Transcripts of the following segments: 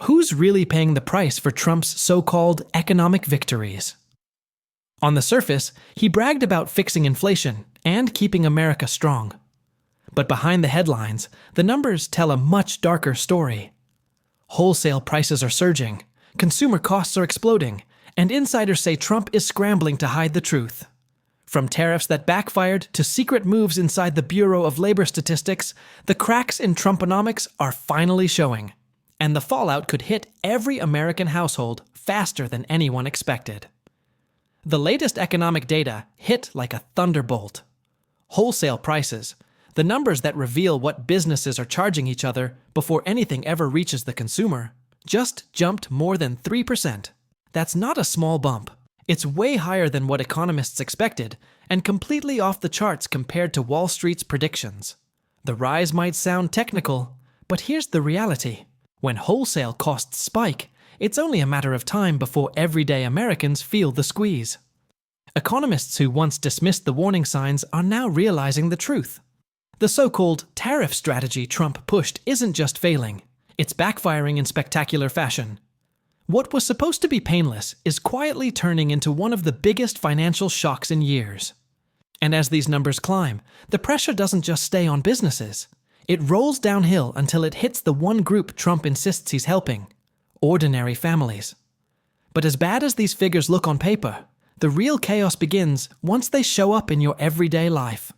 Who's really paying the price for Trump's so-called economic victories? On the surface, he bragged about fixing inflation and keeping America strong. But behind the headlines, the numbers tell a much darker story. Wholesale prices are surging, consumer costs are exploding, and insiders say Trump is scrambling to hide the truth. From tariffs that backfired to secret moves inside the Bureau of Labor Statistics, the cracks in Trumponomics are finally showing, and the fallout could hit every American household faster than anyone expected. The latest economic data hit like a thunderbolt. Wholesale prices, the numbers that reveal what businesses are charging each other before anything ever reaches the consumer, just jumped more than 3%. That's not a small bump. It's way higher than what economists expected, and completely off the charts compared to Wall Street's predictions. The rise might sound technical, but here's the reality. When wholesale costs spike, it's only a matter of time before everyday Americans feel the squeeze. Economists who once dismissed the warning signs are now realizing the truth. The so-called tariff strategy Trump pushed isn't just failing, it's backfiring in spectacular fashion. What was supposed to be painless is quietly turning into one of the biggest financial shocks in years. And as these numbers climb, the pressure doesn't just stay on businesses. It rolls downhill until it hits the one group Trump insists he's helping: ordinary families. But as bad as these figures look on paper, the real chaos begins once they show up in your everyday life.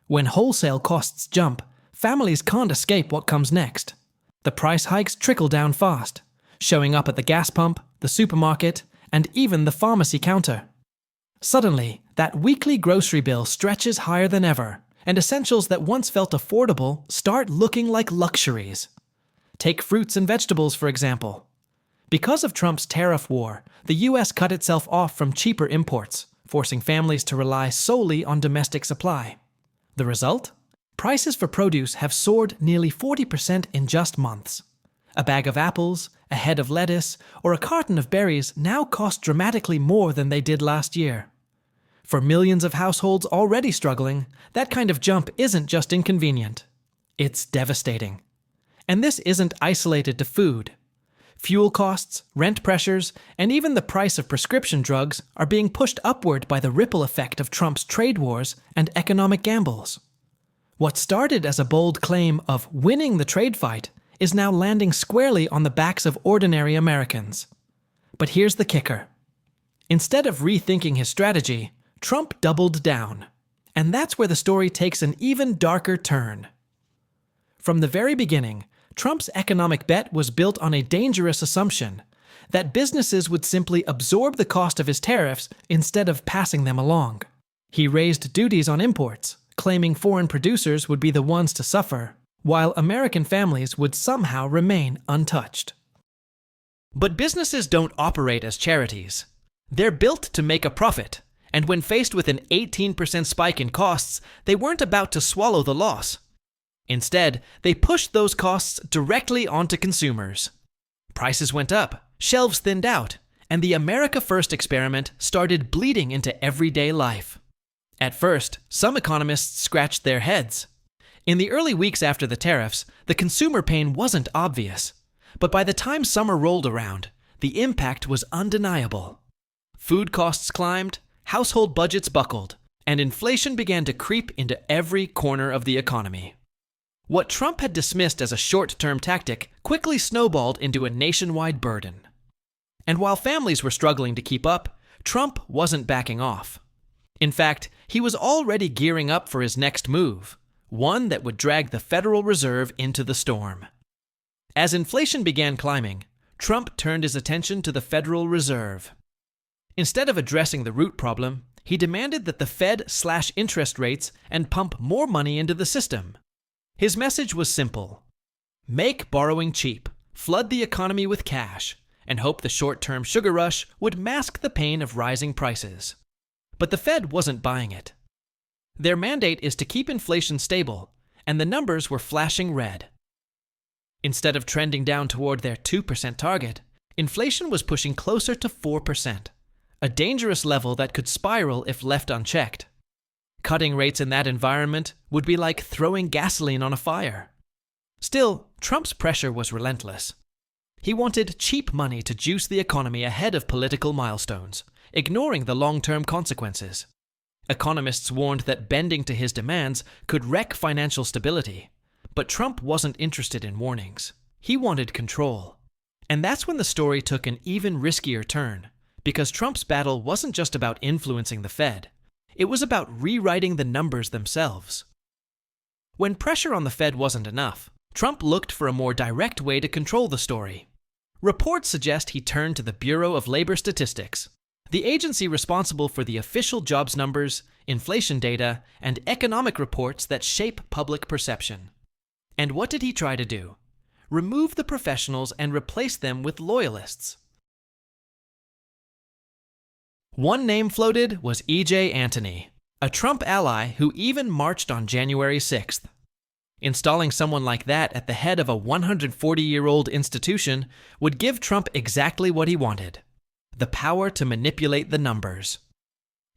When wholesale costs jump, families can't escape what comes next. The price hikes trickle down fast, showing up at the gas pump, the supermarket, and even the pharmacy counter. Suddenly, that weekly grocery bill stretches higher than ever, and essentials that once felt affordable start looking like luxuries. Take fruits and vegetables, for example. Because of Trump's tariff war, the U.S. cut itself off from cheaper imports, forcing families to rely solely on domestic supply. The result? Prices for produce have soared nearly 40% in just months. A bag of apples, a head of lettuce, or a carton of berries now cost dramatically more than they did last year. For millions of households already struggling, that kind of jump isn't just inconvenient. It's devastating. And this isn't isolated to food. Fuel costs, rent pressures, and even the price of prescription drugs are being pushed upward by the ripple effect of Trump's trade wars and economic gambles. What started as a bold claim of winning the trade fight is now landing squarely on the backs of ordinary Americans. But here's the kicker. Instead of rethinking his strategy, Trump doubled down. And that's where the story takes an even darker turn. From the very beginning, Trump's economic bet was built on a dangerous assumption that businesses would simply absorb the cost of his tariffs instead of passing them along. He raised duties on imports, claiming foreign producers would be the ones to suffer, while American families would somehow remain untouched. But businesses don't operate as charities. They're built to make a profit, and when faced with an 18% spike in costs, they weren't about to swallow the loss. Instead, they pushed those costs directly onto consumers. Prices went up, shelves thinned out, and the America First experiment started bleeding into everyday life. At first, some economists scratched their heads. In the early weeks after the tariffs, the consumer pain wasn't obvious. But by the time summer rolled around, the impact was undeniable. Food costs climbed, household budgets buckled, and inflation began to creep into every corner of the economy. What Trump had dismissed as a short-term tactic quickly snowballed into a nationwide burden. And while families were struggling to keep up, Trump wasn't backing off. In fact, he was already gearing up for his next move, one that would drag the Federal Reserve into the storm. As inflation began climbing, Trump turned his attention to the Federal Reserve. Instead of addressing the root problem, he demanded that the Fed slash interest rates and pump more money into the system. His message was simple: make borrowing cheap, flood the economy with cash, and hope the short-term sugar rush would mask the pain of rising prices. But the Fed wasn't buying it. Their mandate is to keep inflation stable, and the numbers were flashing red. Instead of trending down toward their 2% target, inflation was pushing closer to 4%, a dangerous level that could spiral if left unchecked. Cutting rates in that environment would be like throwing gasoline on a fire. Still, Trump's pressure was relentless. He wanted cheap money to juice the economy ahead of political milestones, ignoring the long-term consequences. Economists warned that bending to his demands could wreck financial stability. But Trump wasn't interested in warnings. He wanted control. And that's when the story took an even riskier turn, because Trump's battle wasn't just about influencing the Fed. It was about rewriting the numbers themselves. When pressure on the Fed wasn't enough, Trump looked for a more direct way to control the story. Reports suggest he turned to the Bureau of Labor Statistics, the agency responsible for the official jobs numbers, inflation data, and economic reports that shape public perception. And what did he try to do? Remove the professionals and replace them with loyalists. One name floated was E.J. Antony, a Trump ally who even marched on January 6th. Installing someone like that at the head of a 140-year-old institution would give Trump exactly what he wanted: the power to manipulate the numbers.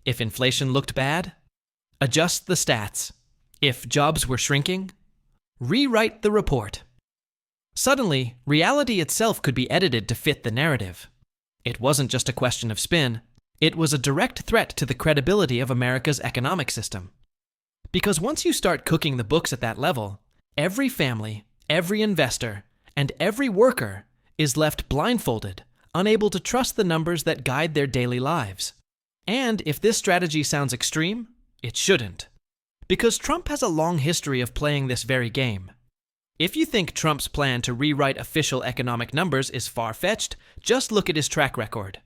If inflation looked bad, adjust the stats. If jobs were shrinking, rewrite the report. Suddenly, reality itself could be edited to fit the narrative. It wasn't just a question of spin. It was a direct threat to the credibility of America's economic system. Because once you start cooking the books at that level, every family, every investor, and every worker is left blindfolded, unable to trust the numbers that guide their daily lives. And if this strategy sounds extreme, it shouldn't. Because Trump has a long history of playing this very game. If you think Trump's plan to rewrite official economic numbers is far-fetched, just look at his track record.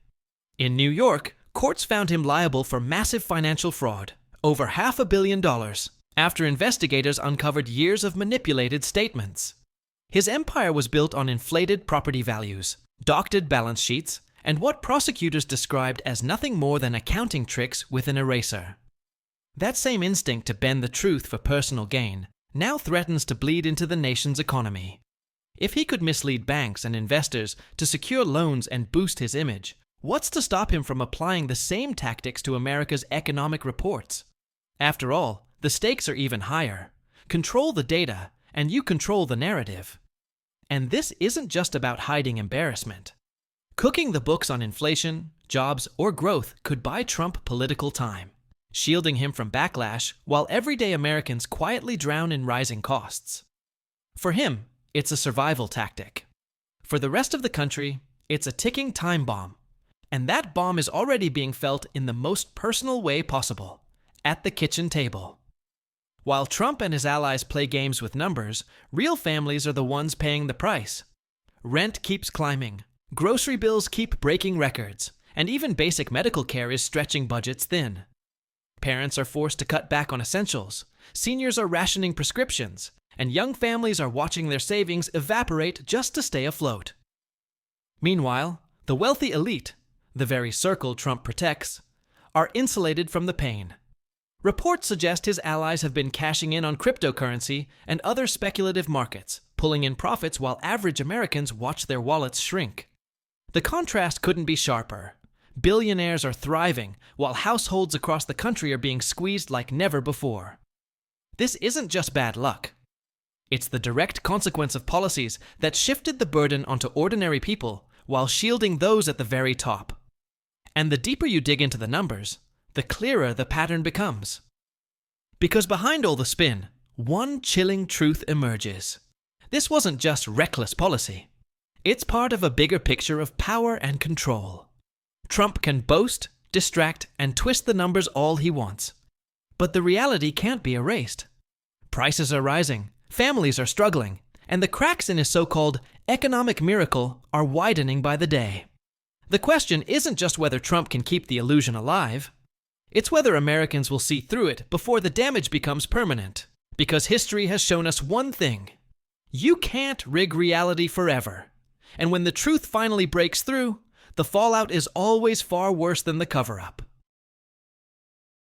In New York, courts found him liable for massive financial fraud, over $500 million, after investigators uncovered years of manipulated statements. His empire was built on inflated property values, doctored balance sheets, and what prosecutors described as nothing more than accounting tricks with an eraser. That same instinct to bend the truth for personal gain now threatens to bleed into the nation's economy. If he could mislead banks and investors to secure loans and boost his image, what's to stop him from applying the same tactics to America's economic reports? After all, the stakes are even higher. Control the data, and you control the narrative. And this isn't just about hiding embarrassment. Cooking the books on inflation, jobs, or growth could buy Trump political time, shielding him from backlash while everyday Americans quietly drown in rising costs. For him, it's a survival tactic. For the rest of the country, it's a ticking time bomb. And that bomb is already being felt in the most personal way possible, at the kitchen table. While Trump and his allies play games with numbers, real families are the ones paying the price. Rent keeps climbing, grocery bills keep breaking records, and even basic medical care is stretching budgets thin. Parents are forced to cut back on essentials, seniors are rationing prescriptions, and young families are watching their savings evaporate just to stay afloat. Meanwhile, the wealthy elite, the very circle Trump protects, are insulated from the pain. Reports suggest his allies have been cashing in on cryptocurrency and other speculative markets, pulling in profits while average Americans watch their wallets shrink. The contrast couldn't be sharper. Billionaires are thriving, while households across the country are being squeezed like never before. This isn't just bad luck. It's the direct consequence of policies that shifted the burden onto ordinary people while shielding those at the very top. And the deeper you dig into the numbers, the clearer the pattern becomes. Because behind all the spin, one chilling truth emerges. This wasn't just reckless policy. It's part of a bigger picture of power and control. Trump can boast, distract, and twist the numbers all he wants. But the reality can't be erased. Prices are rising, families are struggling, and the cracks in his so-called economic miracle are widening by the day. The question isn't just whether Trump can keep the illusion alive. It's whether Americans will see through it before the damage becomes permanent. Because history has shown us one thing. You can't rig reality forever. And when the truth finally breaks through, the fallout is always far worse than the cover-up.